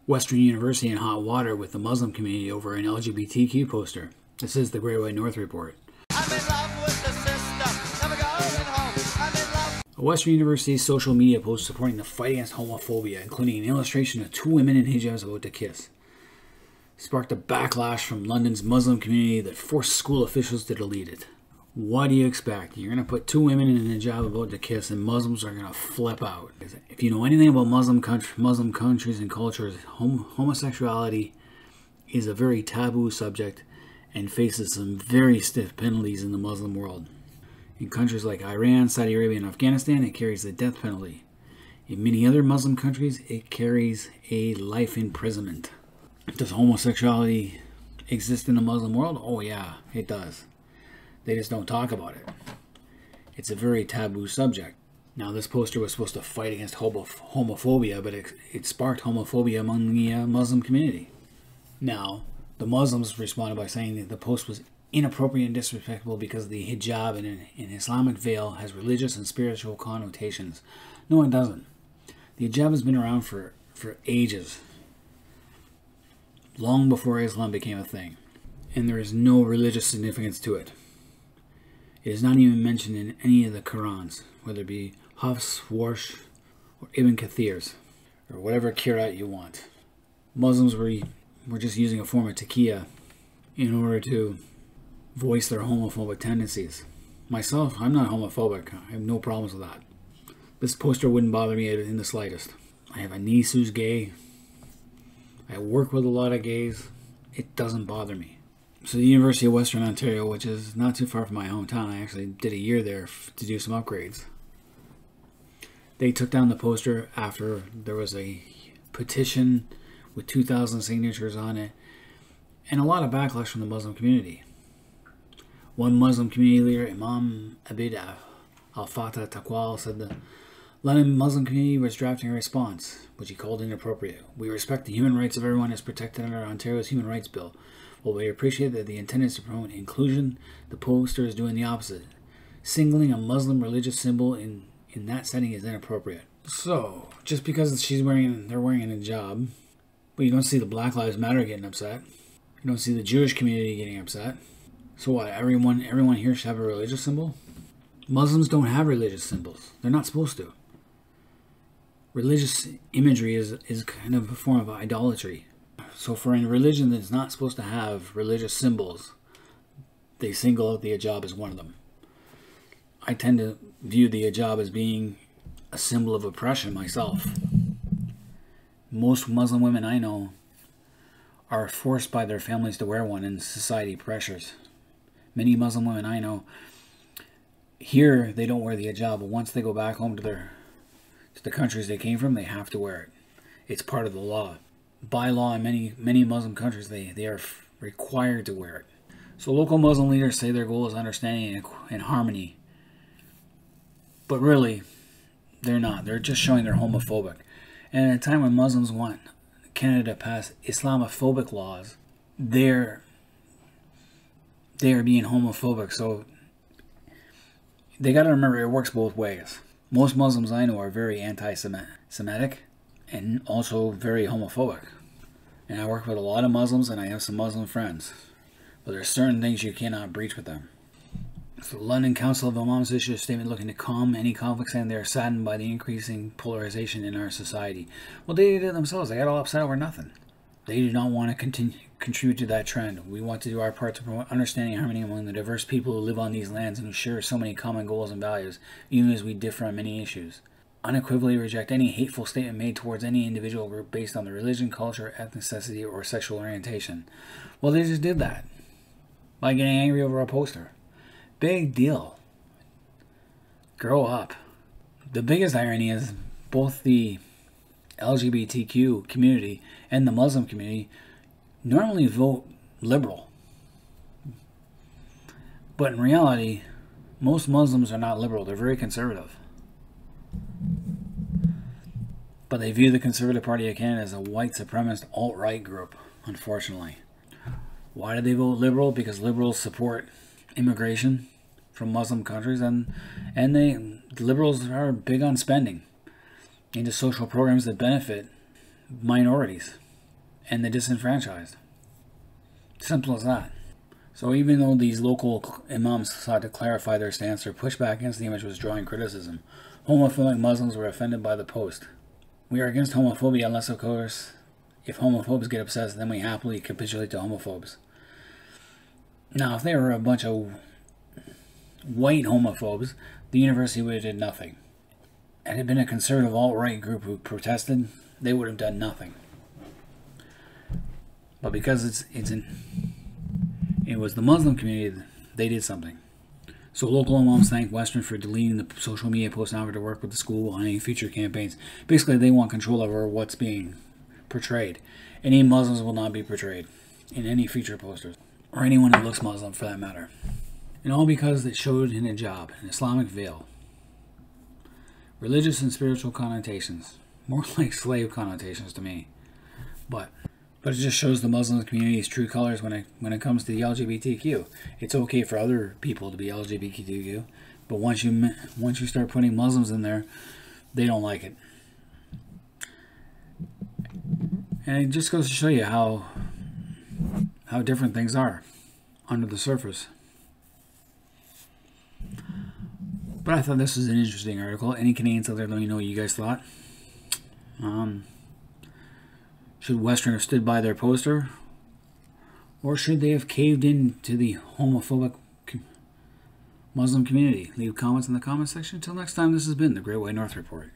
Western University in hot water with the Muslim community over an LGBTQ poster. This is the Great White North Report. I'm in love with the system. Never going home. I'm in love. A Western University social media post supporting the fight against homophobia, including an illustration of two women in hijabs about to kiss, sparked a backlash from London's Muslim community that forced school officials to delete it. What do you expect? You're going to put two women in a hijab about to kiss and Muslims are going to flip out. If you know anything about Muslim countries and cultures, homosexuality is a very taboo subject and faces some very stiff penalties in the Muslim world. In countries like Iran, Saudi Arabia, and Afghanistan, it carries the death penalty. In many other Muslim countries, it carries a life imprisonment. Does homosexuality exist in the Muslim world? Oh yeah, it does. They just don't talk about it. It's a very taboo subject. Now, this poster was supposed to fight against homophobia, but it sparked homophobia among the Muslim community. Now, the Muslims responded by saying that the post was inappropriate and disrespectful because the hijab and an Islamic veil has religious and spiritual connotations. No, it doesn't. The hijab has been around for ages, long before Islam became a thing, and there is no religious significance to it. It is not even mentioned in any of the Qurans, whether it be Hafs, Warsh, or Ibn Kathir's, or whatever Qiraat you want. Muslims were just using a form of taqiyya in order to voice their homophobic tendencies. Myself, I'm not homophobic. I have no problems with that. This poster wouldn't bother me in the slightest. I have a niece who's gay. I work with a lot of gays. It doesn't bother me. So the University of Western Ontario, which is not too far from my hometown, I actually did a year there to do some upgrades. They took down the poster after there was a petition with 2,000 signatures on it and a lot of backlash from the Muslim community. One Muslim community leader, Imam Abid al-Fatah Taqwal, said the London Muslim community was drafting a response, which he called inappropriate. We respect the human rights of everyone as protected under Ontario's Human Rights Bill. While we appreciate that the intent is to promote inclusion, the poster is doing the opposite. Singling a Muslim religious symbol in that setting is inappropriate. So, just because they're wearing a hijab, but you don't see the Black Lives Matter getting upset. You don't see the Jewish community getting upset. So what, everyone here should have a religious symbol? Muslims don't have religious symbols. They're not supposed to. Religious imagery is kind of a form of idolatry. So for a religion that's not supposed to have religious symbols, they single out the hijab as one of them. I tend to view the hijab as being a symbol of oppression myself. Most Muslim women I know are forced by their families to wear one and society pressures. Many Muslim women I know, here they don't wear the hijab, but once they go back home to the countries they came from, they have to wear it. It's part of the law. By law, in many Muslim countries, they are required to wear it. So local Muslim leaders say their goal is understanding and harmony. But really, they're not. They're just showing they're homophobic. And at a time when Muslims want Canada to pass Islamophobic laws, they are being homophobic. So they got to remember it works both ways. Most Muslims I know are very anti-Semitic and also very homophobic. And I work with a lot of Muslims and I have some Muslim friends. But there are certain things you cannot breach with them. So the London Council of Imams issued a statement looking to calm any conflicts, saying they are saddened by the increasing polarization in our society. Well, they did it themselves. They got all upset over nothing. They do not want to contribute to that trend. We want to do our part to promote understanding and harmony among the diverse people who live on these lands and who share so many common goals and values, even as we differ on many issues. Unequivocally reject any hateful statement made towards any individual group based on their religion, culture, ethnicity, or sexual orientation. Well, they just did that by getting angry over a poster. Big deal. Grow up. The biggest irony is both the LGBTQ community and the Muslim community normally vote liberal. But in reality, most Muslims are not liberal. They're very conservative. But they view the Conservative Party of Canada as a white supremacist alt-right group, unfortunately. Why do they vote liberal? Because liberals support immigration from Muslim countries, and the liberals are big on spending into social programs that benefit minorities. and the disenfranchised. Simple as that. So even though these local imams sought to clarify their stance or push back against the image was drawing criticism, homophobic Muslims were offended by the post. We are against homophobia unless, of course, if homophobes get obsessed, then we happily capitulate to homophobes. Now, if they were a bunch of white homophobes, the university would have did nothing. Had it been a conservative alt-right group who protested, they would have done nothing. But because it was the Muslim community, they did something. So local imams thanked Western for deleting the social media posts and offered to work with the school on any future campaigns. Basically, they want control over what's being portrayed. Any Muslims will not be portrayed in any future posters, or anyone who looks Muslim for that matter. And all because it showed an hijab, an Islamic veil. Religious and spiritual connotations. More like slave connotations to me. But it just shows the Muslim community's true colors when it comes to the LGBTQ. It's okay for other people to be LGBTQ, but once you start putting Muslims in there, they don't like it. And it just goes to show you how different things are under the surface. But I thought this was an interesting article. Any Canadians out there, let me know what you guys thought. Should Western have stood by their poster? Or should they have caved in to the homophobic Muslim community? Leave comments in the comment section. Until next time, this has been the Great White North Report.